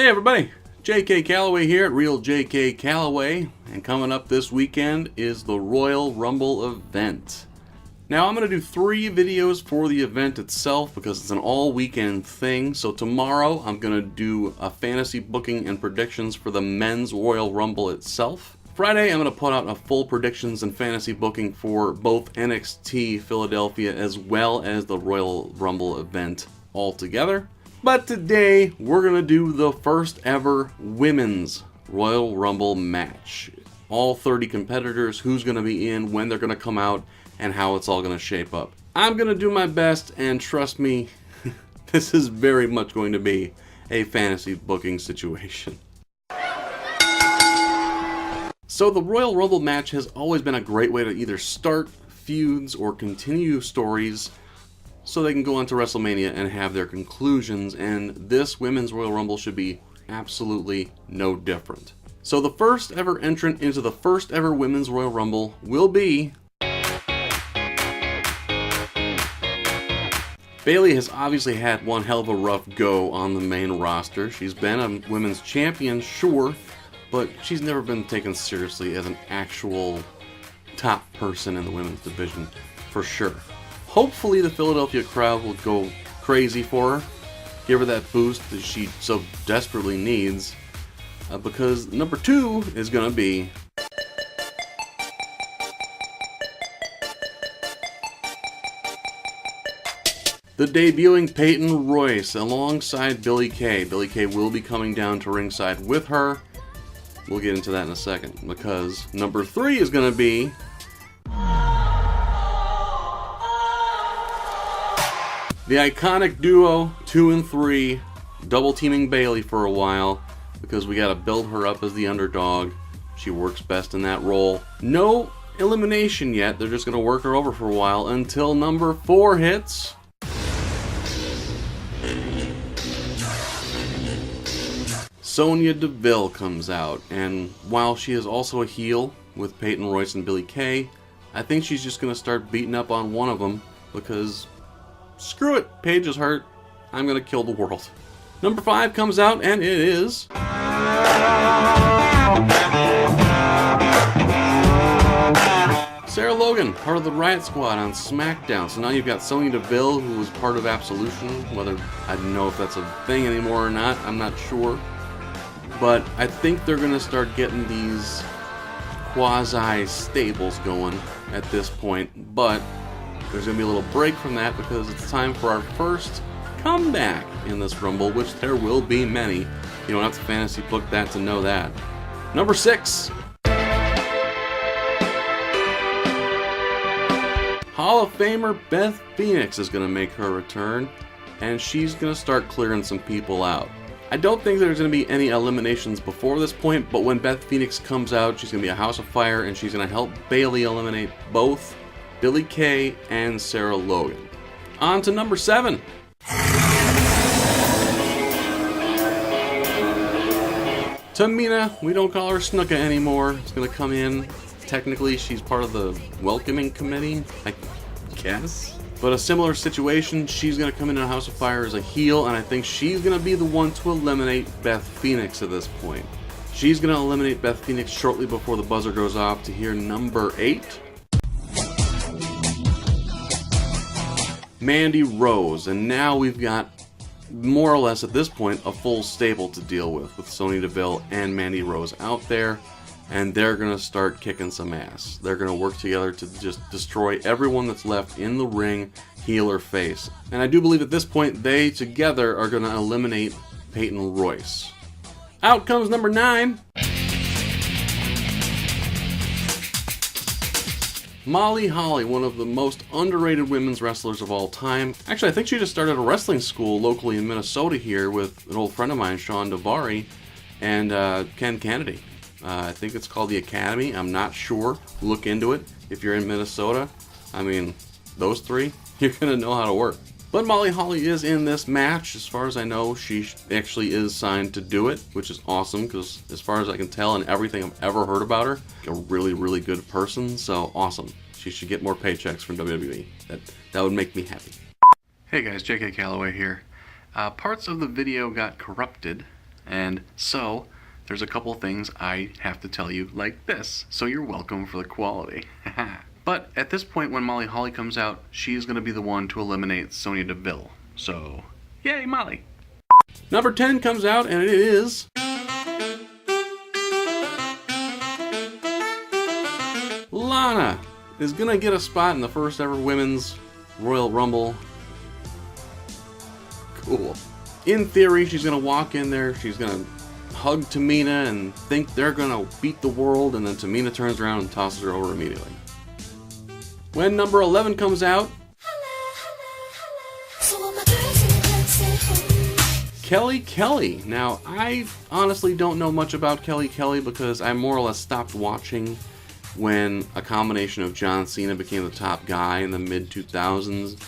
Hey everybody, JK Calloway here at Real JK Calloway, and coming up this weekend is the Royal Rumble event. Now I'm going to do 3 videos for the event itself because it's an all weekend thing. So tomorrow I'm going to do a fantasy booking and predictions for the men's Royal Rumble itself. Friday I'm going to put out a full predictions and fantasy booking for both NXT Philadelphia as well as the Royal Rumble event all together. But today we're going to do the first ever women's Royal Rumble match. All 30 competitors, who's going to be in, when they're going to come out, and how it's all going to shape up. I'm going to do my best, and trust me, this is very much going to be a fantasy booking situation. So the Royal Rumble match has always been a great way to either start feuds or continue stories so they can go on to WrestleMania and have their conclusions, and this Women's Royal Rumble should be absolutely no different. So the first ever entrant into the first ever Women's Royal Rumble will be... Bayley has obviously had one hell of a rough go on the main roster. She's been a women's champion, sure, but she's never been taken seriously as an actual top person in the women's division, for sure. Hopefully the Philadelphia crowd will go crazy for her, give her that boost that she so desperately needs, because number 2 is going to be the debuting Peyton Royce alongside Billie Kay. Billie Kay will be coming down to ringside with her. We'll get into that in a second, because number 3 is going to be the iconic duo 2 and 3, double teaming Bayley for a while, because we got to build her up as the underdog. She works best in that role. No elimination yet. They're just going to work her over for a while until number 4 hits. Sonya Deville comes out, and while she is also a heel with Peyton Royce and Billie Kay, I think she's just going to start beating up on one of them, because screw it, Paige is hurt, I'm going to kill the world. Number 5 comes out, and it is... Sarah Logan, part of the Riot Squad on SmackDown. So now you've got Sonya Deville, who was part of Absolution, whether I don't know if that's a thing anymore or not, I'm not sure. But I think they're going to start getting these quasi-stables going at this point. But there's going to be a little break from that because it's time for our first comeback in this Rumble, which there will be many. You don't have to fantasy book that to know that. Number 6. Hall of Famer Beth Phoenix is going to make her return, and she's going to start clearing some people out. I don't think there's going to be any eliminations before this point, but when Beth Phoenix comes out, she's going to be a house of fire, and she's going to help Bayley eliminate both Billie Kay and Sarah Logan. On to number 7. Tamina, we don't call her Snuka anymore, is going to come in. Technically, she's part of the welcoming committee, I guess. But a similar situation, she's going to come in a House of Fire as a heel, and I think she's going to be the one to eliminate Beth Phoenix at this point. She's going to eliminate Beth Phoenix shortly before the buzzer goes off to hear number 8. Mandy Rose, and now we've got more or less at this point a full stable to deal with Sonya Deville and Mandy Rose out there. And they're going to start kicking some ass. They're going to work together to just destroy everyone that's left in the ring, heel or face. And I do believe at this point they together are going to eliminate Peyton Royce. Out comes number 9. Molly Holly, one of the most underrated women's wrestlers of all time. Actually, I think she just started a wrestling school locally in Minnesota here with an old friend of mine, Sean Davari, and Ken Kennedy. I think it's called the Academy. I'm not sure. Look into it if you're in Minnesota. I mean, those 3, you're going to know how to work. But Molly Holly is in this match. As far as I know, she actually is signed to do it, which is awesome because as far as I can tell and everything I've ever heard about her, a really, really good person. So awesome. She should get more paychecks from WWE. That would make me happy. Hey guys, JK Calloway here. Parts of the video got corrupted. And so, there's a couple things I have to tell you like this, so you're welcome for the quality. But at this point when Molly Holly comes out, she's going to be the one to eliminate Sonya Deville. So, yay, Molly! Number 10 comes out, and it is... Lana is going to get a spot in the first ever Women's Royal Rumble. Cool. In theory, she's going to walk in there, she's going to hug Tamina and think they're going to beat the world, and then Tamina turns around and tosses her over immediately. When number 11 comes out, Kelly Kelly. Now, I honestly don't know much about Kelly Kelly because I more or less stopped watching when a combination of John Cena became the top guy in the mid-2000s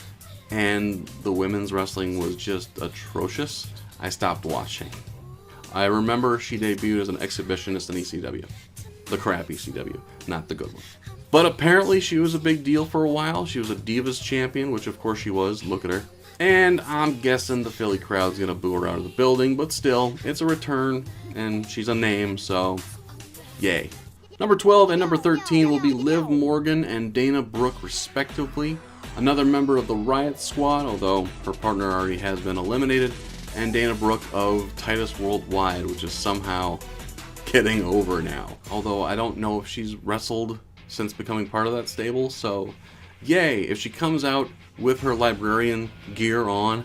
and the women's wrestling was just atrocious. I stopped watching. I remember she debuted as an exhibitionist in ECW. The crap ECW, not the good one. But apparently she was a big deal for a while. She was a Divas champion, which of course she was. Look at her. And I'm guessing the Philly crowd's gonna boo her out of the building, but still, it's a return, and she's a name, so yay. Number 12 and number 13 will be Liv Morgan and Dana Brooke, respectively. Another member of the Riot Squad, although her partner already has been eliminated, and Dana Brooke of Titus Worldwide, which is somehow getting over now. Although I don't know if she's wrestled since becoming part of that stable, so yay, if she comes out with her librarian gear on.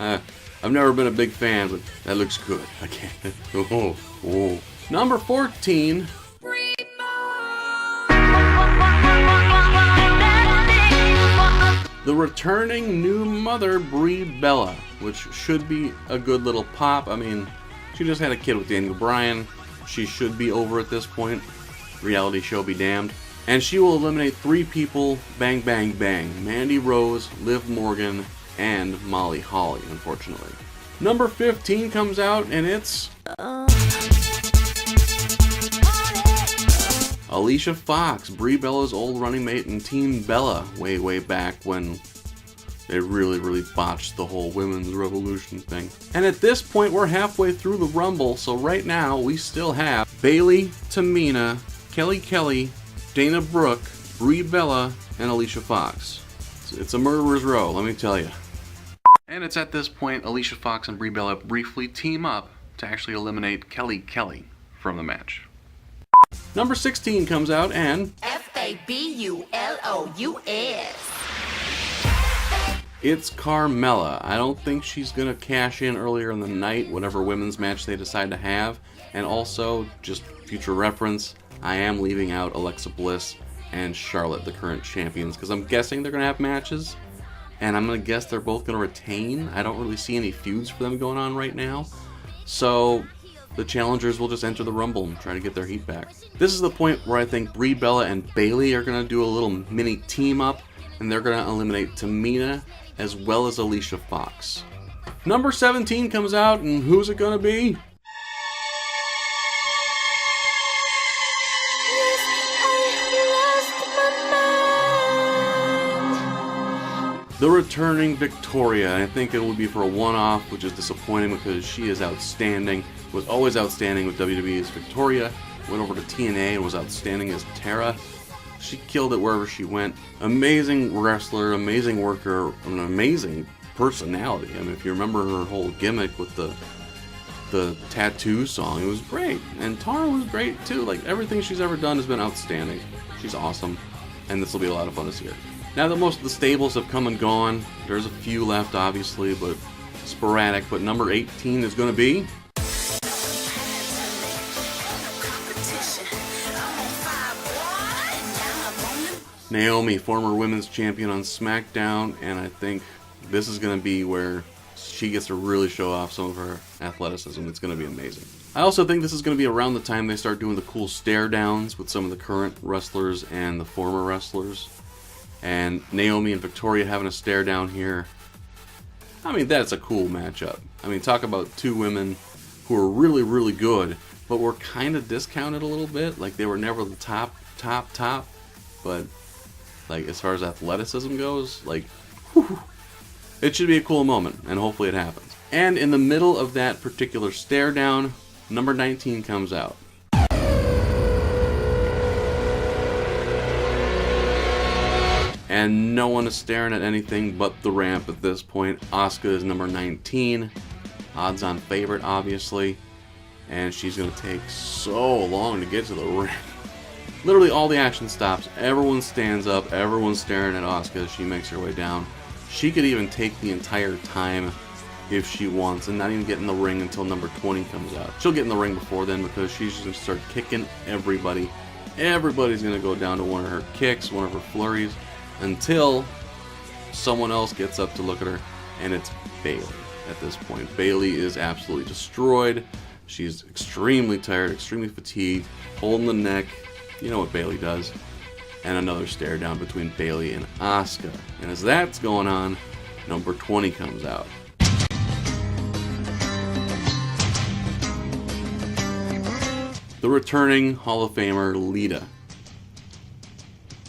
I've never been a big fan, but that looks good. I can't. Number 14. The returning new mother, Brie Bella, which should be a good little pop. I mean, she just had a kid with Daniel Bryan. She should be over at this point. Reality show be damned. And she will eliminate 3 people, bang, bang, bang. Mandy Rose, Liv Morgan, and Molly Holly, unfortunately. Number 15 comes out, and it's... Alicia Fox, Brie Bella's old running mate in Team Bella, way back when they really botched the whole women's revolution thing. And at this point, we're halfway through the Rumble, so right now, we still have Bayley, Tamina, Kelly Kelly, Dana Brooke, Brie Bella, and Alicia Fox. It's a murderer's row, let me tell you. And it's at this point Alicia Fox and Brie Bella briefly team up to actually eliminate Kelly Kelly from the match. Number 16 comes out and... Fabulous. It's Carmella. I don't think she's going to cash in earlier in the night, whatever women's match they decide to have. And also, just future reference, I am leaving out Alexa Bliss and Charlotte, the current champions, because I'm guessing they're going to have matches, and I'm going to guess they're both going to retain. I don't really see any feuds for them going on right now, so the challengers will just enter the Rumble and try to get their heat back. This is the point where I think Brie Bella and Bayley are going to do a little mini team up, and they're going to eliminate Tamina as well as Alicia Fox. Number 17 comes out, and who's it going to be? The returning Victoria. I think it will be for a one-off, which is disappointing because she is outstanding. Was always outstanding with WWE's Victoria. Went over to TNA and was outstanding as Tara. She killed it wherever she went. Amazing wrestler, amazing worker, an amazing personality. I mean, if you remember her whole gimmick with the tattoo song, it was great. And Tara was great too. Like, everything she's ever done has been outstanding. She's awesome. And this will be a lot of fun to see her. Now that most of the stables have come and gone, there's a few left obviously, but sporadic. But number 18 is going to be... Naomi, former women's champion on SmackDown, and I think this is going to be where she gets to really show off some of her athleticism. It's going to be amazing. I also think this is going to be around the time they start doing the cool stare downs with some of the current wrestlers and the former wrestlers. And Naomi and Victoria having a stare down here. I mean, that's a cool matchup. I mean, talk about two women who are really good, but were kind of discounted a little bit. Like, they were never the top. But, like, as far as athleticism goes, like, whew, it should be a cool moment, and hopefully it happens. And in the middle of that particular stare down, number 19 comes out. And no one is staring at anything but the ramp at this point. Asuka is number 19. Odds-on favorite, obviously. And she's going to take so long to get to the ramp. Literally all the action stops. Everyone stands up. Everyone's staring at Asuka as she makes her way down. She could even take the entire time if she wants and not even get in the ring until number 20 comes out. She'll get in the ring before then because she's just going to start kicking everybody. Everybody's going to go down to one of her kicks, one of her flurries, until someone else gets up to look at her, and it's Bayley at this point. Bayley is absolutely destroyed. She's extremely tired, extremely fatigued, holding the neck. You know what Bayley does. And another stare down between Bayley and Asuka. And as that's going on, number 20 comes out. The returning Hall of Famer, Lita.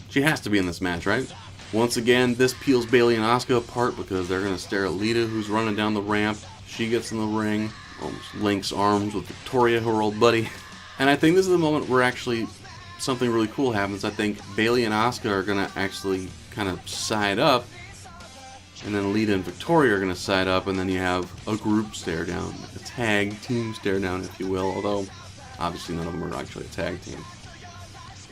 She has to be in this match, right? Once again, this peels Bayley and Asuka apart because they're going to stare at Lita, who's running down the ramp. She gets in the ring, almost links arms with Victoria, her old buddy. And I think this is the moment where actually something really cool happens. I think Bayley and Asuka are going to actually kind of side up, and then Lita and Victoria are going to side up, and then you have a group stare down, a tag team stare down, if you will, although obviously none of them are actually a tag team.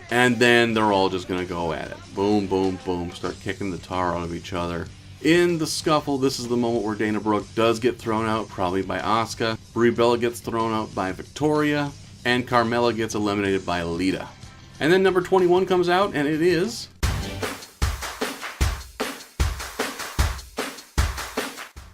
And then they're all just going to go at it. Boom, boom, boom. Start kicking the tar out of each other. In the scuffle, this is the moment where Dana Brooke does get thrown out, probably by Asuka. Brie Bella gets thrown out by Victoria. And Carmella gets eliminated by Lita. And then number 21 comes out, and it is...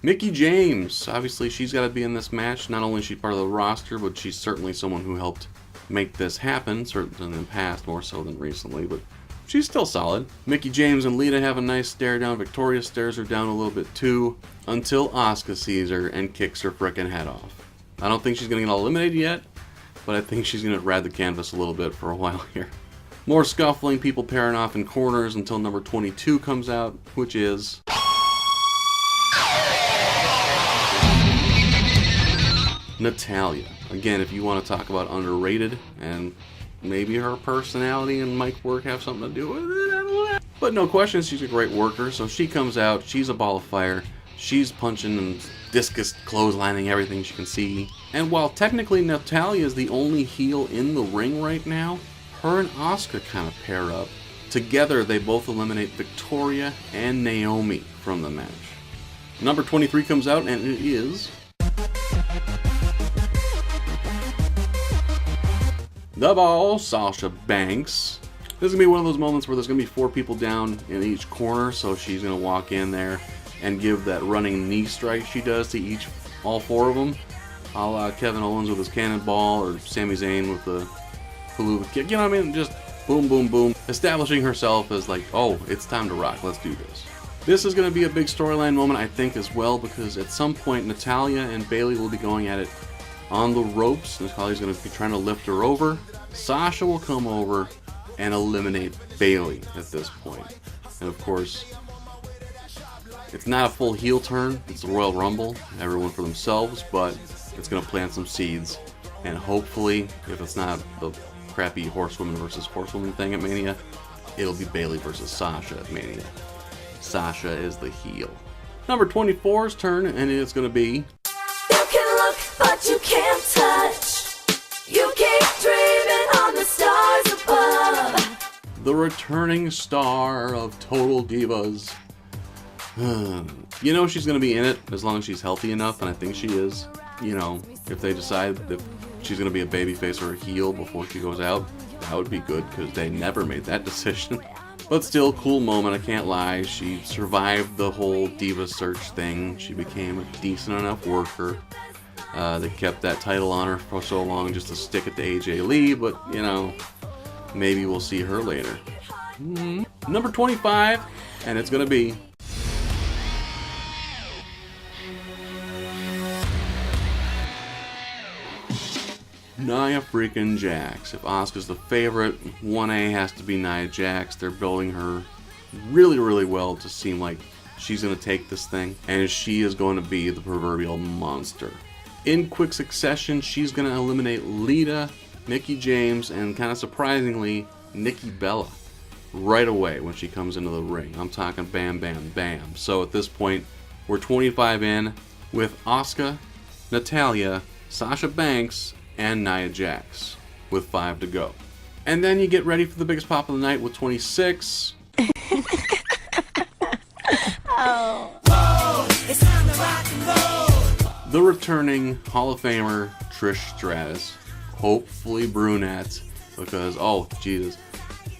Mickie James. Obviously, she's got to be in this match. Not only is she part of the roster, but she's certainly someone who helped make this happen, certainly in the past, more so than recently, but she's still solid. Mickie James and Lita have a nice stare down. Victoria stares her down a little bit too, until Asuka sees her and kicks her frickin' head off. I don't think she's going to get eliminated yet, but I think she's going to ride the canvas a little bit for a while here. More scuffling, people pairing off in corners until number 22 comes out, which is... Natalya. Again, if you want to talk about underrated, and maybe her personality and mic work have something to do with it, I don't know. But no question, she's a great worker, so she comes out, she's a ball of fire, she's punching and discus clotheslining everything she can see. And while technically Natalya is the only heel in the ring right now, her and Asuka kind of pair up. Together, they both eliminate Victoria and Naomi from the match. Number 23 comes out, and it is... the Boss, Sasha Banks. This is going to be one of those moments where there's going to be 4 people down in each corner, so she's going to walk in there and give that running knee strike she does to all 4 of them. A la Kevin Owens with his cannonball, or Sami Zayn with the Helluva Kick. You know what I mean? Just boom, boom, boom. Establishing herself as like, oh, it's time to rock. Let's do this. This is going to be a big storyline moment, I think, as well, because at some point Natalya and Bayley will be going at it on the ropes. Natalya's going to be trying to lift her over. Sasha will come over and eliminate Bayley at this point. And of course, it's not a full heel turn. It's the Royal Rumble. Everyone for themselves, but it's going to plant some seeds. And hopefully, if it's not the crappy horsewoman versus horsewoman thing at Mania, it'll be Bayley versus Sasha at Mania. Sasha is the heel. Number 24's turn, and it's going to be... You can look, but you can't touch. You keep dreaming on the stars above. The returning star of Total Divas. You know she's going to be in it as long as she's healthy enough, and I think she is. You know, if they decide if she's going to be a babyface or a heel before she goes out, that would be good, because they never made that decision. But still, cool moment, I can't lie. She survived the whole diva search thing. She became a decent enough worker. They kept that title on her for so long just to stick it to AJ Lee, but, you know, maybe we'll see her later. Number 25, and it's going to be... Nia freaking Jax. If Asuka's the favorite, 1A has to be Nia Jax. They're building her really, really well to seem like she's going to take this thing, and she is going to be the proverbial monster. In quick succession, she's going to eliminate Lita, Mickie James, and kind of surprisingly, Nikki Bella right away when she comes into the ring. I'm talking bam, bam, bam. So at this point, we're 25 in with Asuka, Natalya, Sasha Banks, and Nia Jax with 5 to go. And then you get ready for the biggest pop of the night with 26. It's time to rock and roll. The returning Hall of Famer Trish Stratus, hopefully brunette, because oh Jesus,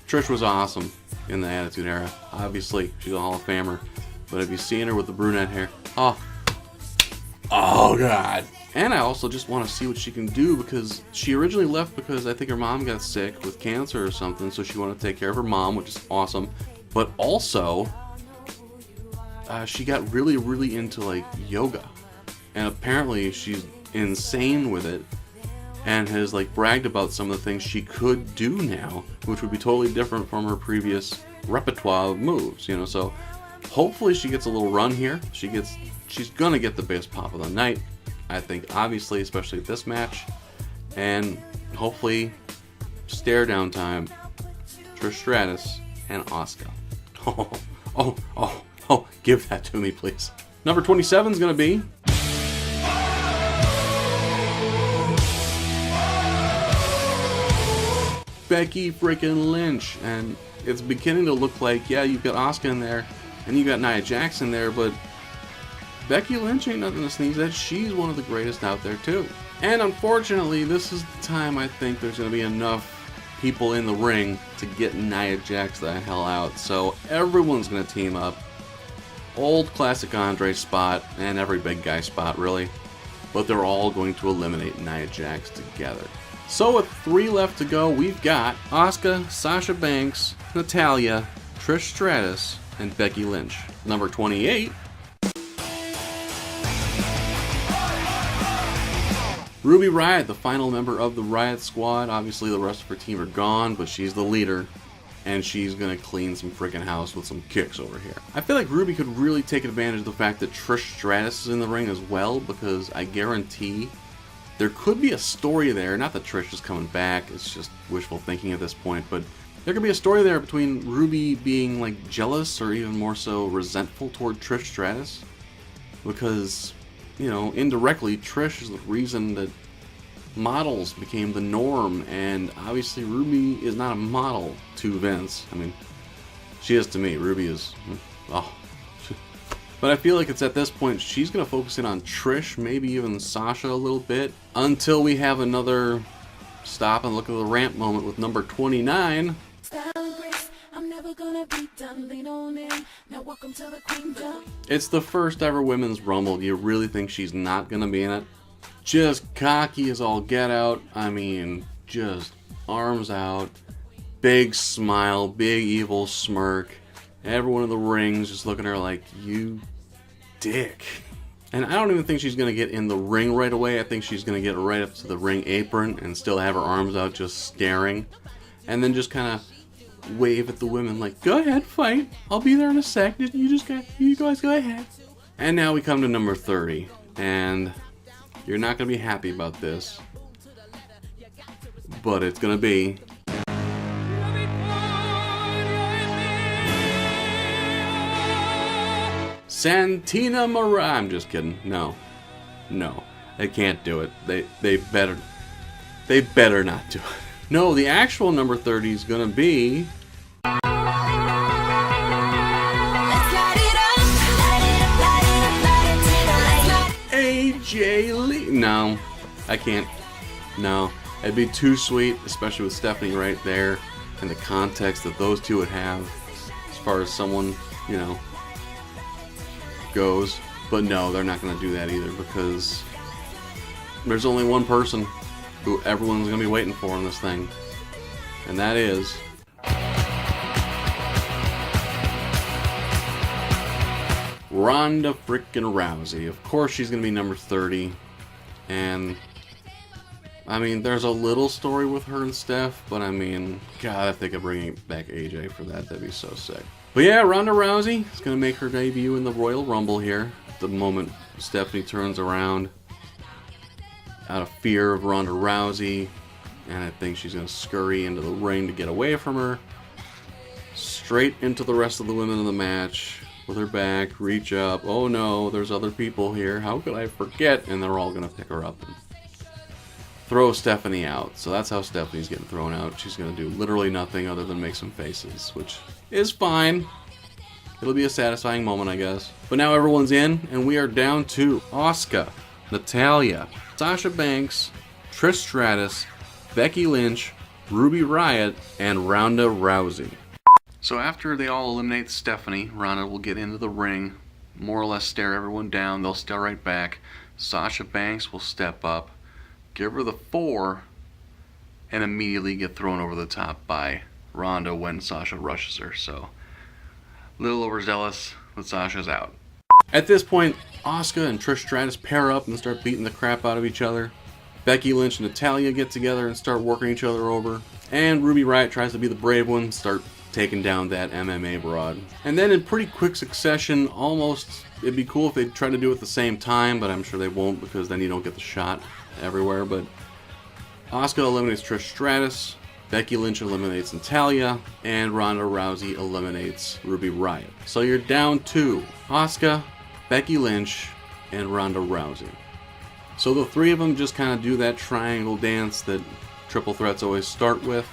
Trish was awesome in the Attitude Era. Obviously, she's a Hall of Famer, but have you seen her with the brunette hair? Oh God. And I also just want to see what she can do, because she originally left because I think her mom got sick with cancer or something, so she wanted to take care of her mom, which is awesome. But also, she got really into like yoga, and apparently she's insane with it, and has like bragged about some of the things she could do now, which would be totally different from her previous repertoire of moves, you know. So hopefully she gets a little run here. She's gonna get the biggest pop of the night, I think, obviously, especially at this match, and hopefully stare down time, Trish Stratus and Asuka. Oh, give that to me, please. Number 27 is gonna be Becky freaking Lynch, and it's beginning to look like, yeah, you've got Asuka in there, and you got Nia Jax in there, but Becky Lynch ain't nothing to sneeze at. She's one of the greatest out there too. And unfortunately, this is the time I think there's going to be enough people in the ring to get Nia Jax the hell out. So everyone's going to team up. Old classic Andre spot, and every big guy spot really. But they're all going to eliminate Nia Jax together. So with 3 left to go, we've got Asuka, Sasha Banks, Natalya, Trish Stratus, and Becky Lynch. Number 28. Ruby Riott, the final member of the Riott Squad. Obviously the rest of her team are gone, but she's the leader, and she's gonna clean some freaking house with some kicks over here. I feel like Ruby could really take advantage of the fact that Trish Stratus is in the ring as well, because I guarantee there could be a story there. Not that Trish is coming back, it's just wishful thinking at this point, but there could be a story there between Ruby being like jealous or even more so resentful toward Trish Stratus, because, you know, indirectly Trish is the reason that models became the norm, and obviously Ruby is not a model to Vince. I mean, she is to me. Ruby is, oh. But I feel like it's at this point she's going to focus in on Trish, maybe even Sasha a little bit, until we have another stop and look at the ramp moment with number 29. I'm never gonna be done. Lean on in. Now welcome to the queendom. It's the first ever women's rumble. Do you really think she's not going to be in it? Just cocky as all get out. I mean, just arms out, big smile, big evil smirk. Everyone in the ring's just looking at her like, you dick. And I don't even think she's going to get in the ring right away. I think she's going to get right up to the ring apron and still have her arms out just staring. And then just kind of wave at the women like, go ahead, fight. I'll be there in a sec. You guys go ahead. And now we come to number 30. And you're not going to be happy about this, but it's going to be Santina Maria. I'm just kidding. No, they can't do it. They better not do it. No, the actual number 30 is going to be Let's light it up, light it up, light it up, light it up. AJ Lee. No, I can't. No, it'd be too sweet, especially with Stephanie right there, and the context that those two would have as far as someone, you know, goes. But no, they're not going to do that either, because there's only one person who everyone's going to be waiting for in this thing, and that is Ronda frickin' Rousey. Of course she's going to be number 30, and I mean, there's a little story with her and Steph, but I mean, God, if they could bring back AJ for that, that'd be so sick. But yeah, Ronda Rousey is going to make her debut in the Royal Rumble here. The moment Stephanie turns around out of fear of Ronda Rousey, and I think she's going to scurry into the ring to get away from her. Straight into the rest of the women in the match with her back, reach up. Oh no, there's other people here. How could I forget? And they're all going to pick her up and throw Stephanie out. So that's how Stephanie's getting thrown out. She's going to do literally nothing other than make some faces, which is fine. It'll be a satisfying moment, I guess. But now everyone's in, and we are down to Asuka, Natalya, Sasha Banks, Trish Stratus, Becky Lynch, Ruby Riott, and Ronda Rousey. So after they all eliminate Stephanie, Ronda will get into the ring, more or less stare everyone down. They'll stare right back. Sasha Banks will step up, give her the 4, and immediately get thrown over the top by Ronda when Sasha rushes her. So a little overzealous, but Sasha's out. At this point, Asuka and Trish Stratus pair up and start beating the crap out of each other. Becky Lynch and Natalya get together and start working each other over. And Ruby Riott tries to be the brave one, start taking down that MMA broad. And then in pretty quick succession, almost, it'd be cool if they tried to do it at the same time, but I'm sure they won't because then you don't get the shot everywhere. But Asuka eliminates Trish Stratus, Becky Lynch eliminates Natalya, and Ronda Rousey eliminates Ruby Riott. So you're down to Asuka, Becky Lynch, and Ronda Rousey. So the three of them just kind of do that triangle dance that triple threats always start with,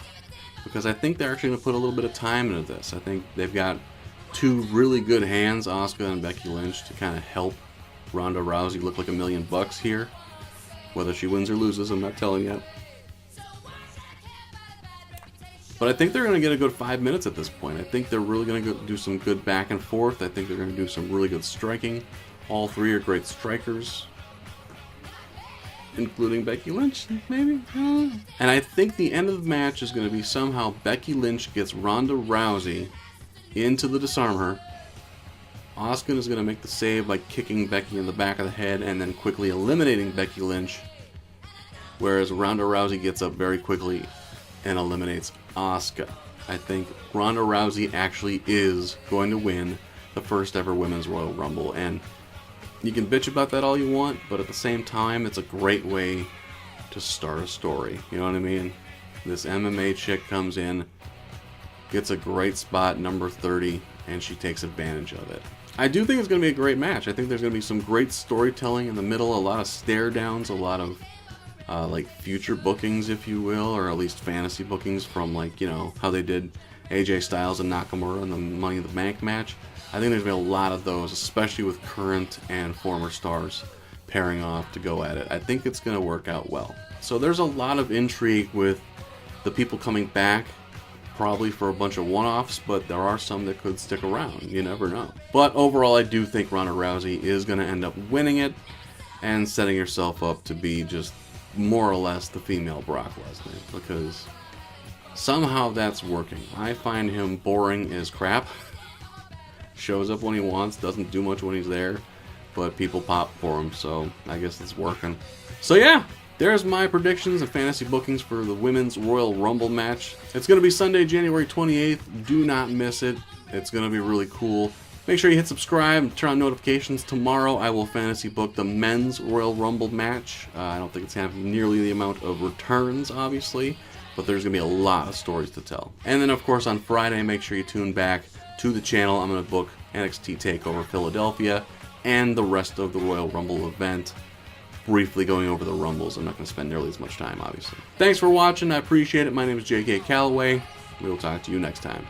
because I think they're actually going to put a little bit of time into this. I think they've got two really good hands, Asuka and Becky Lynch, to kind of help Ronda Rousey look like $1 million here. Whether she wins or loses, I'm not telling yet. But I think they're going to get a good 5 minutes at this point. I think they're really going to do some good back and forth. I think they're going to do some really good striking. All three are great strikers, including Becky Lynch, maybe? And I think the end of the match is going to be somehow Becky Lynch gets Ronda Rousey into the Disarm-Her. Asuka is going to make the save by kicking Becky in the back of the head and then quickly eliminating Becky Lynch, whereas Ronda Rousey gets up very quickly and eliminates Asuka. I think Ronda Rousey actually is going to win the first ever Women's Royal Rumble, and you can bitch about that all you want, but at the same time, it's a great way to start a story. You know what I mean? This MMA chick comes in, gets a great spot, number 30, and she takes advantage of it. I do think it's going to be a great match. I think there's going to be some great storytelling in the middle, a lot of stare downs, a lot of like future bookings, if you will, or at least fantasy bookings from, like, you know, how they did AJ Styles and Nakamura in the Money in the Bank match. I think there's going to be a lot of those, especially with current and former stars pairing off to go at it. I think it's going to work out well. So there's a lot of intrigue with the people coming back, probably for a bunch of one-offs, but there are some that could stick around. You never know. But overall, I do think Ronda Rousey is going to end up winning it and setting herself up to be just more or less the female Brock Lesnar, because somehow that's working. I find him boring as crap. Shows up when he wants, doesn't do much when he's there, but people pop for him, so I guess it's working. So yeah, there's my predictions and fantasy bookings for the Women's Royal Rumble match. It's going to be Sunday, January 28th. Do not miss it. It's going to be really cool. Make sure you hit subscribe and turn on notifications. Tomorrow I will fantasy book the Men's Royal Rumble match. I don't think it's going to have nearly the amount of returns, obviously, but there's going to be a lot of stories to tell. And then, of course, on Friday, make sure you tune back to the channel. I'm going to book NXT TakeOver Philadelphia and the rest of the Royal Rumble event, briefly going over the Rumbles. I'm not going to spend nearly as much time, obviously. Thanks for watching. I appreciate it. My name is JK Calloway. We will talk to you next time.